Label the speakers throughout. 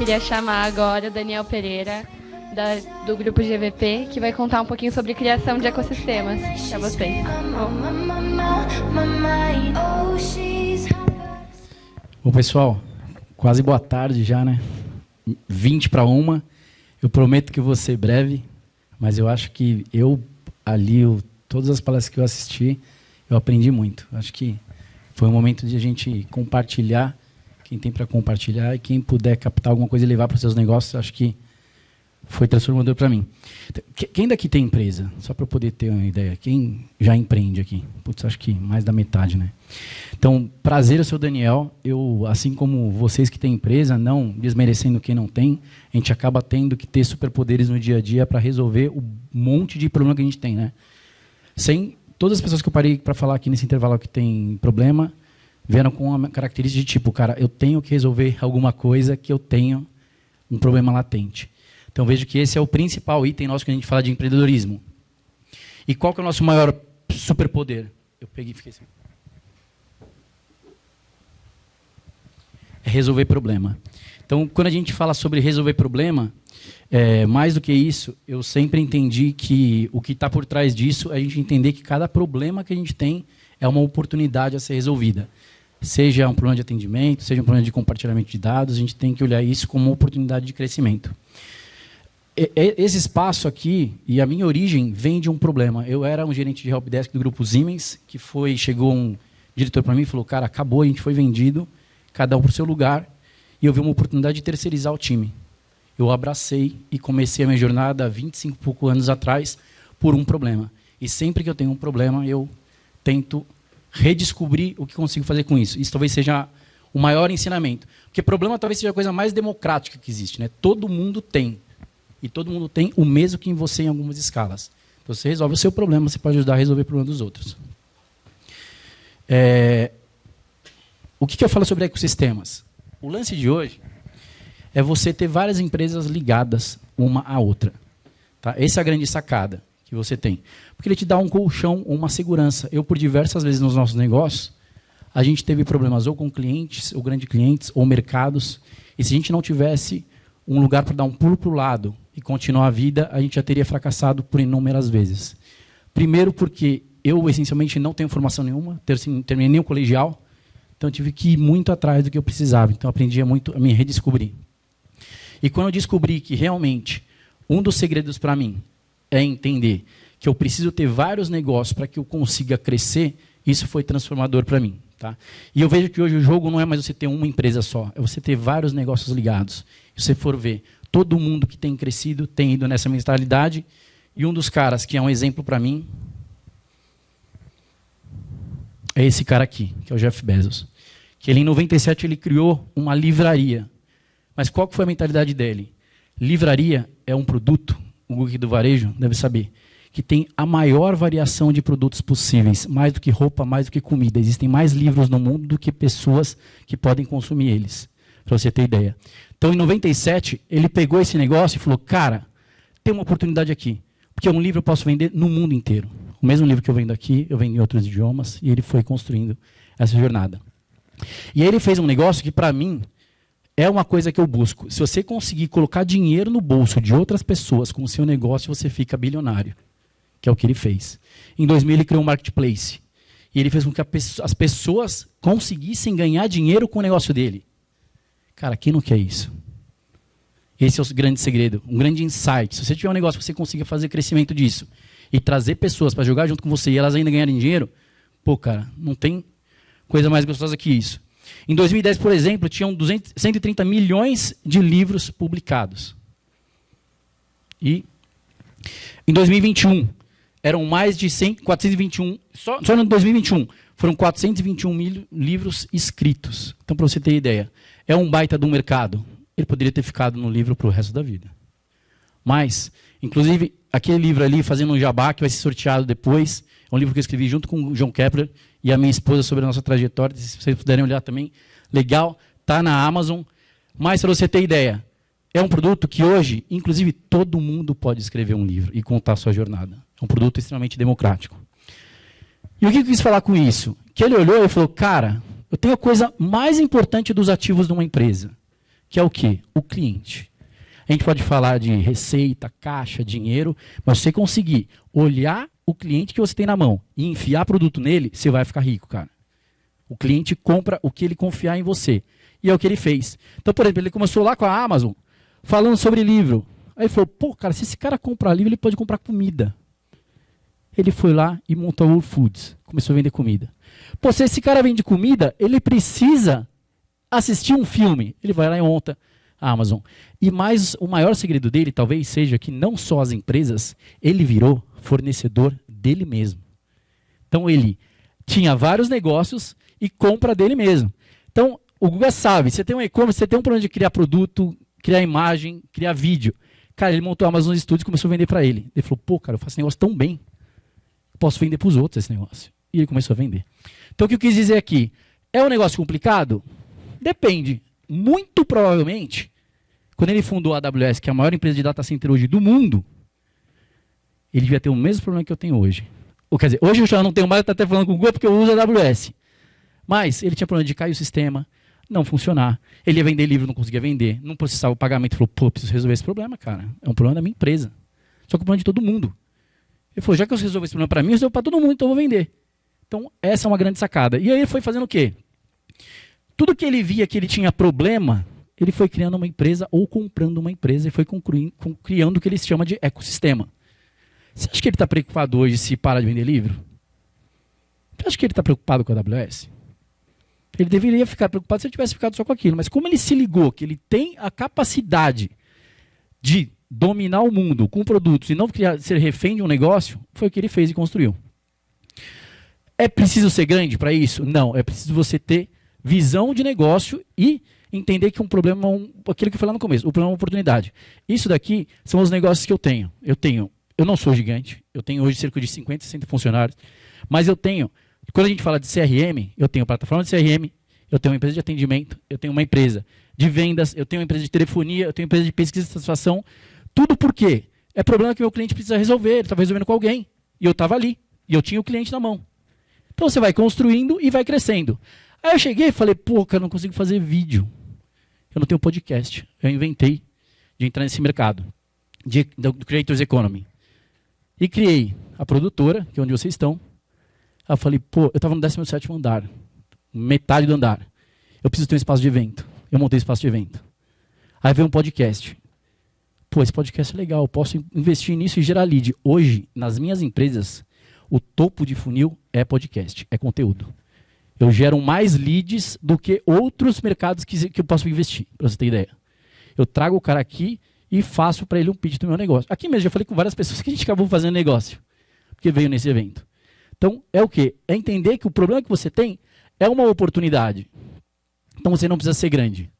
Speaker 1: queria chamar agora o Daniel Pereira, do grupo GVP, que vai contar um pouquinho sobre criação de ecossistemas para vocês.
Speaker 2: Bom, pessoal, quase boa tarde já, né? 20 para 1. Eu prometo que eu vou ser breve, mas eu acho que todas as palestras que eu assisti, eu aprendi muito. Acho que foi um momento de a gente compartilhar, quem tem para compartilhar, e quem puder captar alguma coisa e levar para os seus negócios, acho que foi transformador para mim. Quem daqui tem empresa? Só para eu poder ter uma ideia. Quem já empreende aqui? Putz, acho que mais da metade, né? Então, prazer, eu sou o Daniel. Eu, assim como vocês que têm empresa, não desmerecendo quem não tem, a gente acaba tendo que ter superpoderes no dia a dia para resolver o monte de problema que a gente tem, né? Todas as pessoas que eu parei para falar aqui nesse intervalo que tem problema, vieram com uma característica de tipo, cara, eu tenho que resolver alguma coisa que eu tenho um problema latente. Então, vejo que esse é o principal item nosso que a gente fala de empreendedorismo. E qual que é o nosso maior superpoder? Eu peguei e fiquei assim. É resolver problema. Então, quando a gente fala sobre resolver problema, mais do que isso, eu sempre entendi que o que está por trás disso é a gente entender que cada problema que a gente tem é uma oportunidade a ser resolvida. Seja um problema de atendimento, seja um problema de compartilhamento de dados, a gente tem que olhar isso como uma oportunidade de crescimento. Esse espaço aqui, e a minha origem, vem de um problema. Eu era um gerente de helpdesk do grupo Siemens, chegou um diretor para mim e falou, cara, acabou, a gente foi vendido, cada um para o seu lugar, e eu vi uma oportunidade de terceirizar o time. Eu abracei e comecei a minha jornada há 25 e poucos anos atrás por um problema. E sempre que eu tenho um problema, eu tento redescobrir o que consigo fazer com isso. Isso talvez seja o maior ensinamento. Porque problema talvez seja a coisa mais democrática que existe, né? Todo mundo tem. E todo mundo tem o mesmo que em você em algumas escalas. Então, você resolve o seu problema, você pode ajudar a resolver o problema dos outros. O que eu falo sobre ecossistemas? O lance de hoje é você ter várias empresas ligadas uma à outra. Tá? Essa é a grande sacada que você tem. Porque ele te dá um colchão, uma segurança. Eu, por diversas vezes nos nossos negócios, a gente teve problemas ou com clientes, ou grandes clientes, ou mercados. E se a gente não tivesse um lugar para dar um pulo para o lado e continuar a vida, a gente já teria fracassado por inúmeras vezes. Primeiro porque eu, essencialmente, não tenho formação nenhuma, terminei nem o colegial, então eu tive que ir muito atrás do que eu precisava. Então eu aprendi muito a me redescobrir. E quando eu descobri que realmente um dos segredos para mim é entender que eu preciso ter vários negócios para que eu consiga crescer, isso foi transformador para mim. Tá? E eu vejo que hoje o jogo não é mais você ter uma empresa só, é você ter vários negócios ligados. Se você for ver, todo mundo que tem crescido tem ido nessa mentalidade. E um dos caras que é um exemplo para mim é esse cara aqui, que é o Jeff Bezos. Que ele, em 97, ele criou uma livraria. Mas qual que foi a mentalidade dele? Livraria é um produto, o Google do varejo deve saber, que tem a maior variação de produtos possíveis, mais do que roupa, mais do que comida. Existem mais livros no mundo do que pessoas que podem consumir eles, para você ter ideia. Então, em 97, ele pegou esse negócio e falou, cara, tem uma oportunidade aqui, porque um livro eu posso vender no mundo inteiro. O mesmo livro que eu vendo aqui, eu vendo em outros idiomas, e ele foi construindo essa jornada. E aí ele fez um negócio que, para mim, é uma coisa que eu busco. Se você conseguir colocar dinheiro no bolso de outras pessoas com o seu negócio, você fica bilionário. Que é o que ele fez. Em 2000, ele criou um marketplace. E ele fez com que as pessoas conseguissem ganhar dinheiro com o negócio dele. Cara, quem não quer isso? Esse é o grande segredo, um grande insight. Se você tiver um negócio que você consiga fazer crescimento disso e trazer pessoas para jogar junto com você e elas ainda ganharem dinheiro, pô, cara, não tem coisa mais gostosa que isso. Em 2010, por exemplo, tinham 130 milhões de livros publicados. E em 2021, eram mais de 421, só no 2021, foram 421 mil livros escritos. Então, para você ter ideia, é um baita de um mercado. Ele poderia ter ficado no livro para o resto da vida. Mas, inclusive, aquele livro ali, Fazendo um Jabá, que vai ser sorteado depois, é um livro que eu escrevi junto com o João Kepler e a minha esposa sobre a nossa trajetória. Se vocês puderem olhar também, legal, está na Amazon. Mas, para você ter ideia, é um produto que hoje, inclusive, todo mundo pode escrever um livro e contar a sua jornada. É um produto extremamente democrático. E o que eu quis falar com isso? Que ele olhou e falou, cara, eu tenho a coisa mais importante dos ativos de uma empresa, que é o quê? O cliente. A gente pode falar de receita, caixa, dinheiro, mas se você conseguir olhar o cliente que você tem na mão e enfiar produto nele, você vai ficar rico, cara. O cliente compra o que ele confiar em você. E é o que ele fez. Então, por exemplo, ele começou lá com a Amazon, falando sobre livro. Aí ele falou, pô, cara, se esse cara comprar livro, ele pode comprar comida. Ele foi lá e montou a Whole Foods. Começou a vender comida. Pô, se esse cara vende comida, ele precisa assistir um filme. Ele vai lá e monta a Amazon. E mais, o maior segredo dele talvez seja que não só as empresas, ele virou fornecedor dele mesmo. Então ele tinha vários negócios e compra dele mesmo. Então o Guga sabe, você tem um e-commerce, você tem um problema de criar produto, criar imagem, criar vídeo. Cara, ele montou a Amazon Studios e começou a vender para ele. Ele falou, pô, cara, eu faço esse negócio tão bem, eu posso vender para os outros esse negócio. E ele começou a vender. Então o que eu quis dizer aqui, é um negócio complicado? Depende. Muito provavelmente, quando ele fundou a AWS, que é a maior empresa de data center hoje do mundo, ele devia ter o mesmo problema que eu tenho hoje. Ou, quer dizer, hoje eu já não tenho mais, eu estou até falando com o Google porque eu uso a AWS. Mas ele tinha problema de cair o sistema, não funcionar. Ele ia vender livro, não conseguia vender, não processava o pagamento. Ele falou, pô, preciso resolver esse problema, cara. É um problema da minha empresa. Só que é um problema de todo mundo. Ele falou, já que eu resolvo esse problema para mim, eu resolvo para todo mundo, então eu vou vender. Então, essa é uma grande sacada. E aí ele foi fazendo o quê? Tudo que ele via que ele tinha problema, ele foi criando uma empresa ou comprando uma empresa e foi criando o que ele chama de ecossistema. Você acha que ele está preocupado hoje se para de vender livro? Você acha que ele está preocupado com a AWS? Ele deveria ficar preocupado se ele tivesse ficado só com aquilo. Mas como ele se ligou que ele tem a capacidade de dominar o mundo com produtos e não ser refém de um negócio, foi o que ele fez e construiu. É preciso ser grande para isso? Não. É preciso você ter visão de negócio e entender que um problema é aquilo que eu falei lá no começo. O problema é uma oportunidade. Isso daqui são os negócios que eu tenho. Eu não sou gigante. Eu tenho hoje cerca de 50, 60 funcionários. Mas eu tenho, quando a gente fala de CRM, eu tenho plataforma de CRM, eu tenho uma empresa de atendimento, eu tenho uma empresa de vendas, eu tenho uma empresa de telefonia, eu tenho uma empresa de pesquisa de satisfação. Tudo por quê? É problema que o meu cliente precisa resolver. Ele estava resolvendo com alguém. E eu estava ali. E eu tinha o cliente na mão. Então você vai construindo e vai crescendo. Aí eu cheguei e falei, pô, cara, eu não consigo fazer vídeo. Eu não tenho podcast. Eu inventei de entrar nesse mercado do Creators Economy. E criei a produtora, que é onde vocês estão. Aí eu falei, pô, eu estava no 17º andar. Metade do andar. Eu preciso ter um espaço de evento. Eu montei um espaço de evento. Aí veio um podcast. Pô, esse podcast é legal, eu posso investir nisso e gerar lead. Hoje, nas minhas empresas, o topo de funil é podcast, é conteúdo. Eu gero mais leads do que outros mercados que eu posso investir, para você ter ideia. Eu trago o cara aqui e faço para ele um pitch do meu negócio. Aqui mesmo, já falei com várias pessoas que a gente acabou fazendo negócio, porque veio nesse evento. Então, é o quê? É entender que o problema que você tem é uma oportunidade. Então, você não precisa ser grande.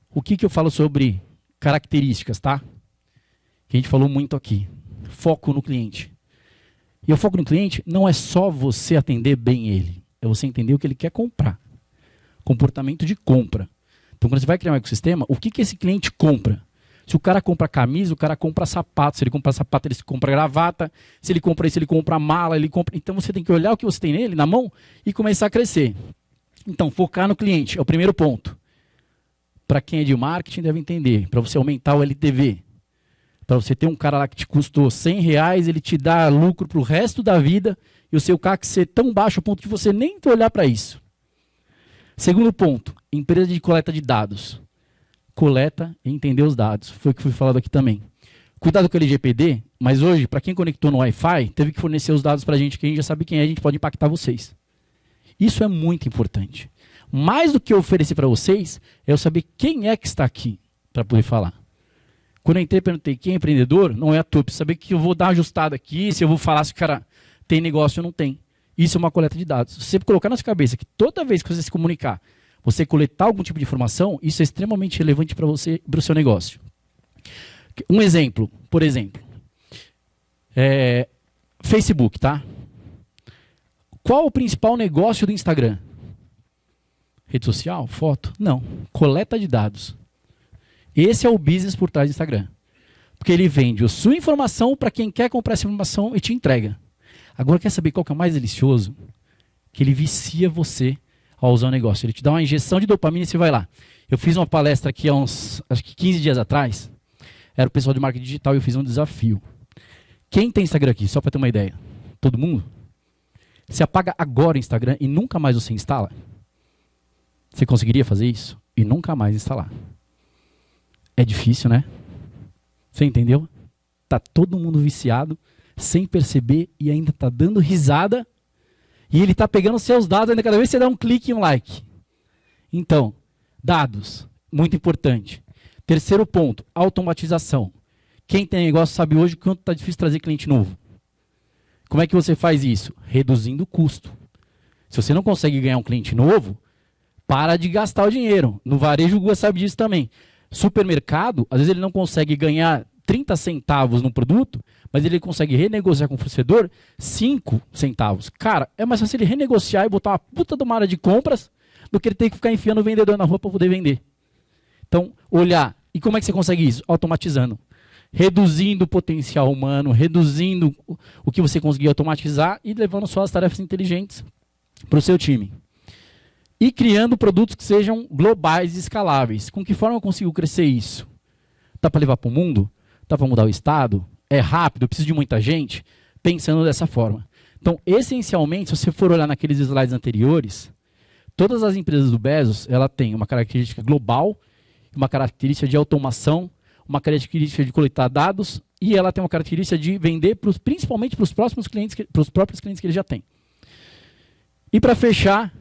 Speaker 2: O que eu falo sobre características, tá? Que a gente falou muito aqui. Foco no cliente. E o foco no cliente não é só você atender bem ele. É você entender o que ele quer comprar. Comportamento de compra. Então, quando você vai criar um ecossistema, o que esse cliente compra? Se o cara compra camisa, o cara compra sapato. Se ele compra sapato, ele compra gravata. Se ele compra isso, ele compra mala. Então, você tem que olhar o que você tem nele na mão e começar a crescer. Então, focar no cliente é o primeiro ponto. Para quem é de marketing deve entender. Para você aumentar o LTV. Para você ter um cara lá que te custou R$100, ele te dá lucro para o resto da vida e o seu CAC ser tão baixo a ponto de você nem olhar para isso. Segundo ponto, empresa de coleta de dados. Coleta e entender os dados. Foi o que foi falado aqui também. Cuidado com o LGPD, mas hoje, para quem conectou no Wi-Fi, teve que fornecer os dados para a gente, que a gente já sabe quem é, a gente pode impactar vocês. Isso é muito importante. Mais do que eu oferecer para vocês, é eu saber quem é que está aqui para poder falar. Quando eu entrei e perguntei quem é empreendedor, não é à toa. Preciso saber que eu vou dar uma ajustada aqui, se eu vou falar se o cara tem negócio ou não tem. Isso é uma coleta de dados. Se você colocar na sua cabeça que toda vez que você se comunicar, você coletar algum tipo de informação, isso é extremamente relevante para você, para o seu negócio. Um exemplo, por exemplo, Facebook, tá? Qual o principal negócio do Instagram? Rede social? Foto? Não. Coleta de dados. Esse é o business por trás do Instagram. Porque ele vende a sua informação para quem quer comprar essa informação e te entrega. Agora, quer saber qual que é o mais delicioso? Que ele vicia você ao usar o negócio. Ele te dá uma injeção de dopamina e você vai lá. Eu fiz uma palestra aqui há uns, acho que 15 dias atrás. Era o pessoal de marketing digital e eu fiz um desafio. Quem tem Instagram aqui? Só para ter uma ideia. Todo mundo? Você apaga agora o Instagram e nunca mais você instala? Você conseguiria fazer isso? E nunca mais instalar. É difícil, né? Você entendeu? Tá todo mundo viciado, sem perceber, e ainda tá dando risada, e ele tá pegando seus dados, ainda cada vez que você dá um clique e um like. Então, dados, muito importante. Terceiro ponto, automatização. Quem tem negócio sabe hoje o quanto tá difícil trazer cliente novo. Como é que você faz isso? Reduzindo o custo. Se você não consegue ganhar um cliente novo, para de gastar o dinheiro. No varejo, o Guga sabe disso também. Supermercado, às vezes ele não consegue ganhar 30 centavos no produto, mas ele consegue renegociar com o fornecedor 5 centavos. Cara, é mais fácil ele renegociar e botar uma puta de uma área de compras do que ele ter que ficar enfiando o vendedor na rua para poder vender. Então, olhar. E como é que você consegue isso? Automatizando. Reduzindo o potencial humano, reduzindo o que você conseguir automatizar e levando só as tarefas inteligentes para o seu time. E criando produtos que sejam globais e escaláveis. Com que forma eu consigo crescer isso? Dá para levar para o mundo? Dá para mudar o estado? É rápido? Eu preciso de muita gente? Pensando dessa forma. Então, essencialmente, se você for olhar naqueles slides anteriores, todas as empresas do Bezos, ela tem uma característica global, uma característica de automação, uma característica de coletar dados, e ela tem uma característica de vender principalmente para os próprios clientes que ele já tem. E para fechar,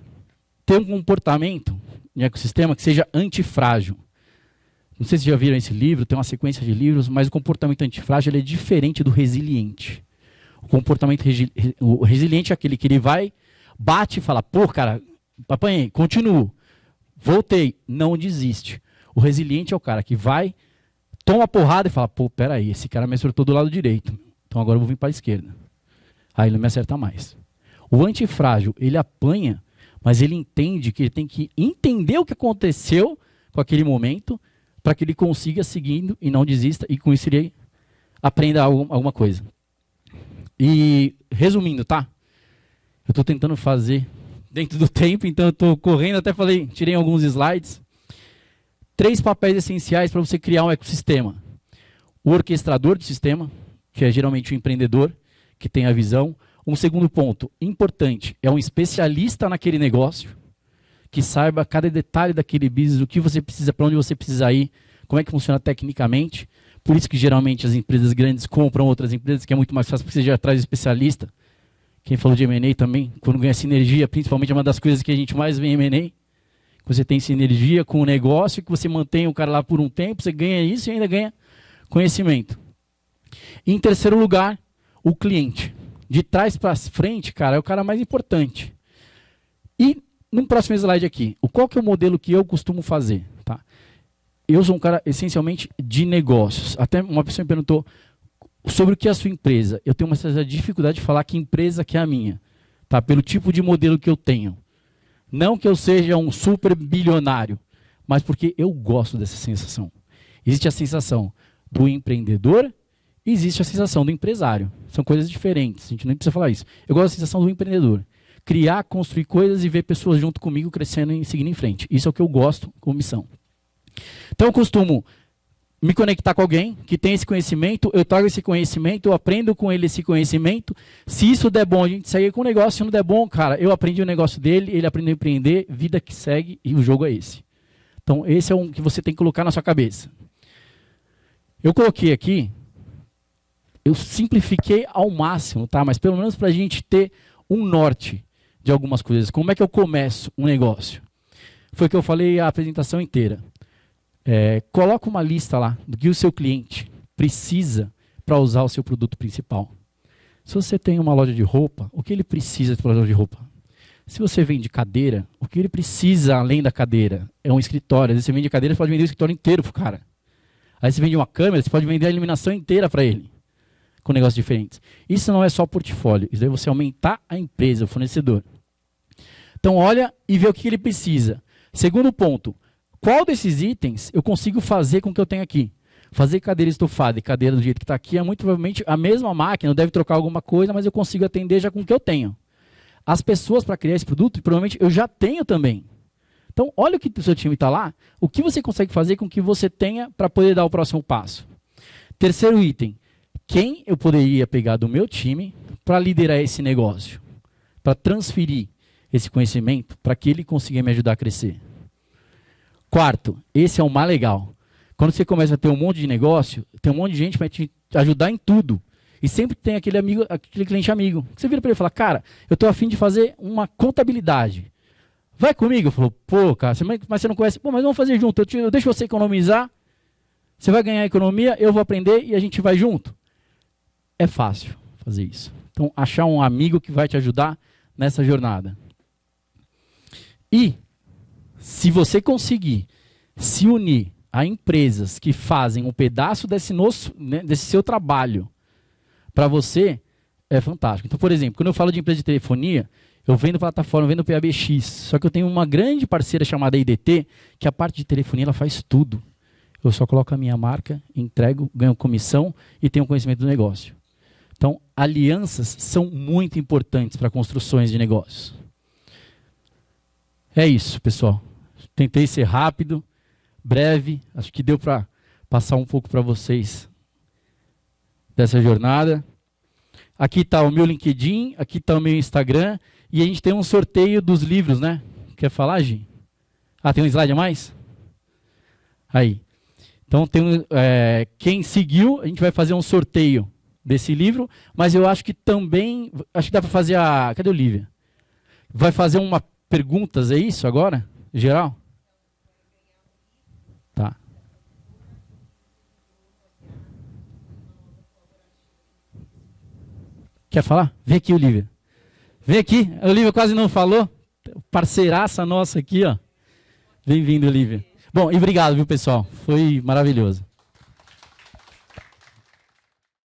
Speaker 2: ter um comportamento de ecossistema que seja antifrágil. Não sei se já viram esse livro, tem uma sequência de livros, mas o comportamento antifrágil ele é diferente do resiliente. O comportamento o resiliente é aquele que ele vai, bate e fala, pô, cara, apanhei, continuo, voltei, não desiste. O resiliente é o cara que vai, toma a porrada e fala, pô, peraí, esse cara me acertou do lado direito, então agora eu vou vir para a esquerda. Aí ele não me acerta mais. O antifrágil, ele apanha, mas ele entende que ele tem que entender o que aconteceu com aquele momento para que ele consiga seguindo e não desista e com isso ele aprenda alguma coisa. E resumindo, tá? Eu estou tentando fazer dentro do tempo, então eu estou correndo, até falei, tirei alguns slides. 3 papéis essenciais para você criar um ecossistema. O orquestrador do sistema, que é geralmente o empreendedor, que tem a visão. Um segundo ponto, importante, é um especialista naquele negócio, que saiba cada detalhe daquele business, o que você precisa, para onde você precisa ir, como é que funciona tecnicamente. Por isso que geralmente as empresas grandes compram outras empresas, que é muito mais fácil porque você já traz especialista. Quem falou de M&A também, quando ganha sinergia, principalmente é uma das coisas que a gente mais vê em M&A, você tem sinergia com o negócio, que você mantém o cara lá por um tempo, você ganha isso e ainda ganha conhecimento. E em terceiro lugar, o cliente. De trás para frente, cara, é o cara mais importante. E no próximo slide aqui, qual que é o modelo que eu costumo fazer? Tá? Eu sou um cara essencialmente de negócios. Até uma pessoa me perguntou sobre o que é a sua empresa. Eu tenho uma certa dificuldade de falar que empresa que é a minha, tá? Pelo tipo de modelo que eu tenho. Não que eu seja um super bilionário, mas porque eu gosto dessa sensação. Existe a sensação do empreendedor e existe a sensação do empresário. São coisas diferentes, a gente nem precisa falar isso. Eu gosto da sensação do empreendedor. Criar, construir coisas e ver pessoas junto comigo crescendo e seguindo em frente. Isso é o que eu gosto como missão. Então eu costumo me conectar com alguém que tem esse conhecimento, eu trago esse conhecimento, eu aprendo com ele esse conhecimento. Se isso der bom, a gente segue com o negócio. Se não der bom, cara, eu aprendi o negócio dele, ele aprendeu a empreender, vida que segue e o jogo é esse. Então esse é um que você tem que colocar na sua cabeça. Eu coloquei aqui, eu simplifiquei ao máximo, tá? Mas pelo menos para a gente ter um norte de algumas coisas. Como é que eu começo um negócio? Foi o que eu falei a apresentação inteira. Coloca uma lista lá do que o seu cliente precisa para usar o seu produto principal. Se você tem uma loja de roupa, o que ele precisa para loja de roupa? Se você vende cadeira, o que ele precisa além da cadeira? É um escritório. Às vezes você vende cadeira, você pode vender o escritório inteiro pro cara. Aí você vende uma câmera, você pode vender a iluminação inteira para ele. Com negócios diferentes. Isso não é só portfólio. Isso é você aumentar a empresa, o fornecedor. Então olha e vê o que ele precisa. Segundo ponto. Qual desses itens eu consigo fazer com o que eu tenho aqui? Fazer cadeira estofada e cadeira do jeito que está aqui é muito provavelmente a mesma máquina, deve trocar alguma coisa, mas eu consigo atender já com o que eu tenho. as pessoas para criar esse produto, provavelmente eu já tenho também. Então, olha o que o seu time está lá, o que você consegue fazer com que você tenha para poder dar o próximo passo. Terceiro item, quem eu poderia pegar do meu time para liderar esse negócio? Para transferir esse conhecimento para que ele consiga me ajudar a crescer. Quarto, esse é o mais legal. Quando você começa a ter um monte de negócio, tem um monte de gente que vai te ajudar em tudo. E sempre tem aquele cliente amigo. Você vira para ele e fala, cara, eu estou a fim de fazer uma contabilidade. Vai comigo? Eu falo, pô, cara, mas você não conhece? Pô, mas vamos fazer junto. Eu deixo você economizar, você vai ganhar economia, eu vou aprender e a gente vai junto. É fácil fazer isso. Então, achar um amigo que vai te ajudar nessa jornada. E, se você conseguir se unir a empresas que fazem um pedaço desse seu trabalho para você, é fantástico. Então, por exemplo, quando eu falo de empresa de telefonia, eu vendo plataforma, eu vendo PABX, só que eu tenho uma grande parceira chamada IDT, que a parte de telefonia ela faz tudo. Eu só coloco a minha marca, entrego, ganho comissão e tenho conhecimento do negócio. Então, alianças são muito importantes para construções de negócios. É isso, pessoal. Tentei ser rápido, breve, acho que deu para passar um pouco para vocês dessa jornada. Aqui está o meu LinkedIn, aqui está o meu Instagram, e a gente tem um sorteio dos livros, né? Quer falar, Gi? Ah, tem um slide a mais? Aí. Então, quem seguiu, a gente vai fazer um sorteio desse livro, mas eu acho que também, acho que dá para fazer cadê o Lívia? Vai fazer uma perguntas, é isso agora? Geral? Tá. Quer falar? Vem aqui, Olivia. Vem aqui. A Olivia quase não falou. Parceiraça nossa aqui, ó. Bem-vindo, Olivia. Bom, e obrigado, viu, pessoal? Foi maravilhoso.